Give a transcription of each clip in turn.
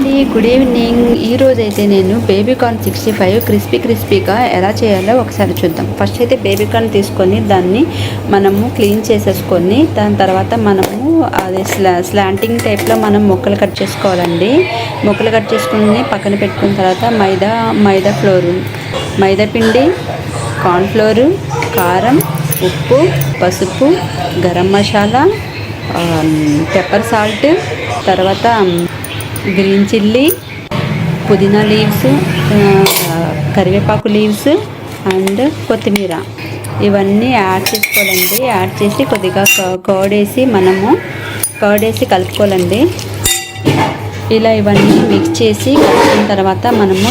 అండి, good evening. ఈరోజైతే నేను బేబీకార్న్ 65 క్రిస్పీగా ఎలా చేయాలో ఒకసారి చూద్దాం. ఫస్ట్ అయితే బేబీకార్న్ తీసుకొని దాన్ని మనము క్లీన్ చేసేసుకొని దాని తర్వాత మనము అది స్లాంటింగ్ టైప్లో మనం ముక్కలు కట్ చేసుకోవాలండి. ముక్కలు కట్ చేసుకుని పక్కన పెట్టుకున్న తర్వాత మైదా పిండి, కార్న్ఫ్లోరు, కారం, ఉప్పు, పసుపు, గరం మసాలా, పెప్పర్ సాల్ట్, తర్వాత గ్రీన్ చిల్లీ, పుదీనా లీవ్స్, కరివేపాకు లీవ్స్ అండ్ కొత్తిమీర ఇవన్నీ యాడ్ చేసుకోవాలండి. యాడ్ చేసి కొద్దిగా కర్డ్ వేసి కలుపుకోవాలండి. ఇలా ఇవన్నీ మిక్స్ చేసి కలిపిన తర్వాత మనము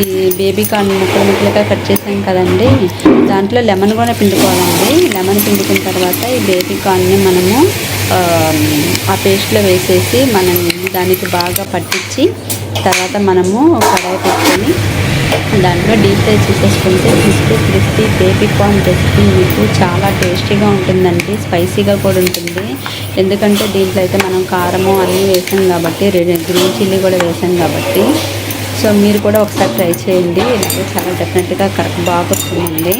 ఈ బేబీ కార్న్ ముక్కలుగా కట్ చేసాం కదండి, దాంట్లో లెమన్ కూడా పిండుకోవాలండి. లెమన్ పిండుకున్న తర్వాత ఈ బేబీ కార్న్ని మనము ఆ పేస్ట్లో వేసేసి మనం దానికి బాగా పట్టించి తర్వాత మనము కడాయి పెట్టుకొని దాంట్లో డీప్ ఫ్రై చేసేసుకుంటే క్రిస్పీ బేబీ కార్న్ రెసిపీ మీకు చాలా టేస్టీగా ఉంటుందండి. స్పైసీగా కూడా ఉంటుంది. ఎందుకంటే దీంట్లో అయితే మనం కారము అన్నీ వేసాం కాబట్టి, గ్రీన్ చిల్లీ కూడా వేసాం కాబట్టి. సో మీరు కూడా ఒకసారి ట్రై చేయండి. ఇలాగే చాలా డెఫినెట్గా బాగా వస్తుందండి.